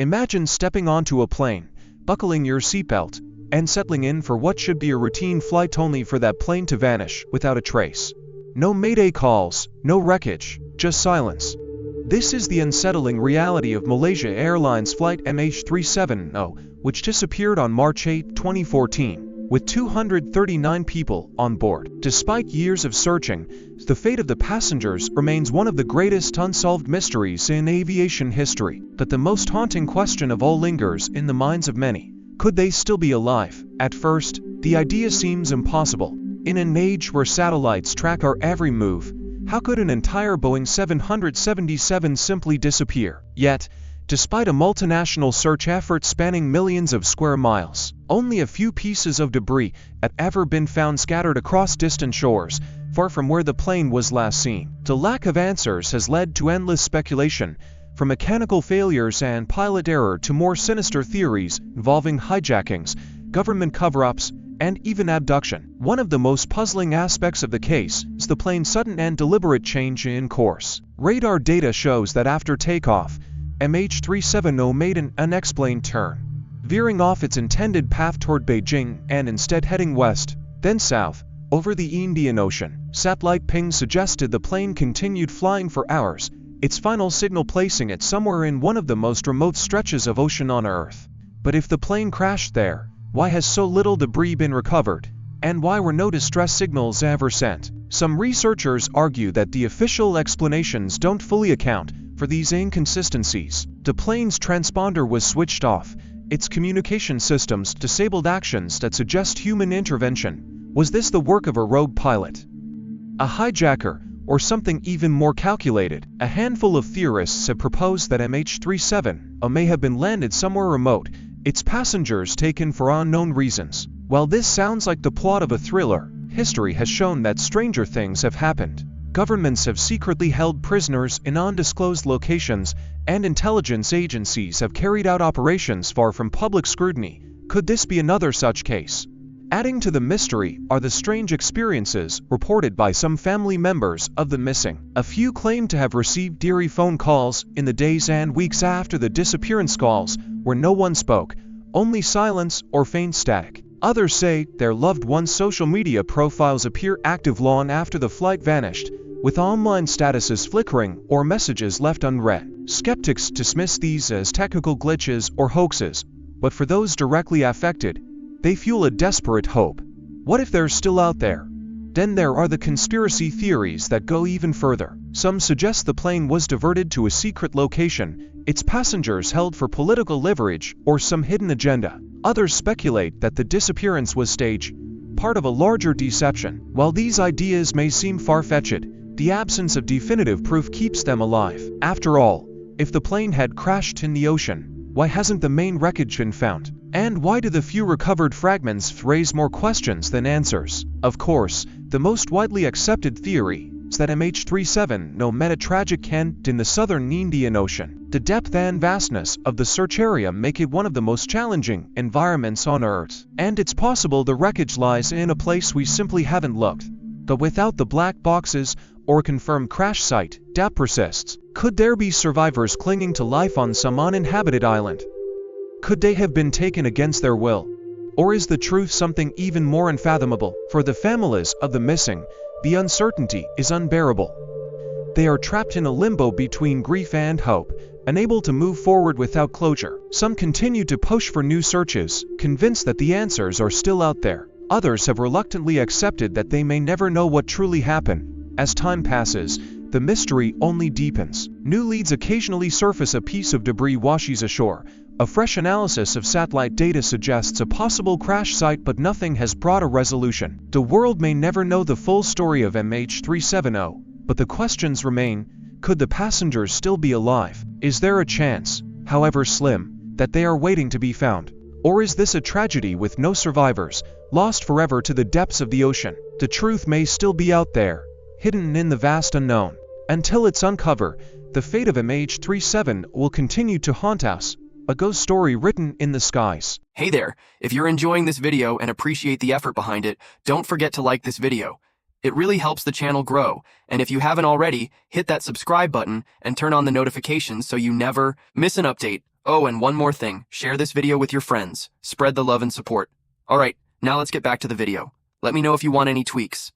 Imagine stepping onto a plane, buckling your seatbelt, and settling in for what should be a routine flight only for that plane to vanish without a trace. No mayday calls, no wreckage, just silence. This is the unsettling reality of Malaysia Airlines Flight MH370, which disappeared on March 8, 2014, with 239 people on board. Despite years of searching, the fate of the passengers remains one of the greatest unsolved mysteries in aviation history. But the most haunting question of all lingers in the minds of many. Could they still be alive? At first, the idea seems impossible. In an age where satellites track our every move, how could an entire Boeing 777 simply disappear? Yet, despite a multinational search effort spanning millions of square miles, only a few pieces of debris have ever been found scattered across distant shores, far from where the plane was last seen. The lack of answers has led to endless speculation, from mechanical failures and pilot error to more sinister theories involving hijackings, government cover-ups, and even abduction. One of the most puzzling aspects of the case is the plane's sudden and deliberate change in course. Radar data shows that after takeoff, MH370 made an unexplained turn, veering off its intended path toward Beijing and instead heading west, then south, over the Indian Ocean. Satellite pings suggested the plane continued flying for hours, its final signal placing it somewhere in one of the most remote stretches of ocean on Earth. But if the plane crashed there, why has so little debris been recovered, and why were no distress signals ever sent? Some researchers argue that the official explanations don't fully account for these inconsistencies. The plane's transponder was switched off, its communication systems disabled, actions that suggest human intervention. Was this the work of a rogue pilot, a hijacker, or something even more calculated? A handful of theorists have proposed that MH370 may have been landed somewhere remote, its passengers taken for unknown reasons. While this sounds like the plot of a thriller, history has shown that stranger things have happened. Governments have secretly held prisoners in undisclosed locations, and intelligence agencies have carried out operations far from public scrutiny. Could this be another such case? Adding to the mystery are the strange experiences reported by some family members of the missing. A few claim to have received eerie phone calls in the days and weeks after the disappearance, calls where no one spoke, only silence or faint static. Others say their loved ones' social media profiles appear active long after the flight vanished, with online statuses flickering or messages left unread. Skeptics dismiss these as technical glitches or hoaxes, but for those directly affected, they fuel a desperate hope. What if they're still out there? Then there are the conspiracy theories that go even further. Some suggest the plane was diverted to a secret location, its passengers held for political leverage or some hidden agenda. Others speculate that the disappearance was staged, part of a larger deception. While these ideas may seem far-fetched, the absence of definitive proof keeps them alive. After all, if the plane had crashed in the ocean, why hasn't the main wreckage been found? And why do the few recovered fragments raise more questions than answers? Of course, the most widely accepted theory is that MH370 met a tragic end in the southern Indian Ocean. The depth and vastness of the search area make it one of the most challenging environments on Earth. And it's possible the wreckage lies in a place we simply haven't looked. But without the black boxes or confirmed crash site, doubt persists. Could there be survivors clinging to life on some uninhabited island? Could they have been taken against their will? Or is the truth something even more unfathomable? For the families of the missing, the uncertainty is unbearable. They are trapped in a limbo between grief and hope, unable to move forward without closure. Some continue to push for new searches, convinced that the answers are still out there. Others have reluctantly accepted that they may never know what truly happened. As time passes, the mystery only deepens. New leads occasionally surface. A piece of debris washes ashore. A fresh analysis of satellite data suggests a possible crash site, but nothing has brought a resolution. The world may never know the full story of MH370, but the questions remain. Could the passengers still be alive? Is there a chance, however slim, that they are waiting to be found? Or is this a tragedy with no survivors, lost forever to the depths of the ocean? The truth may still be out there, hidden in the vast unknown. Until it's uncovered, the fate of MH370 will continue to haunt us, a ghost story written in the skies. Hey there, if you're enjoying this video and appreciate the effort behind it, don't forget to like this video. It really helps the channel grow, and if you haven't already, hit that subscribe button and turn on the notifications so you never miss an update. Oh, and one more thing. Share this video with your friends. Spread the love and support. Alright, now let's get back to the video. Let me know if you want any tweaks.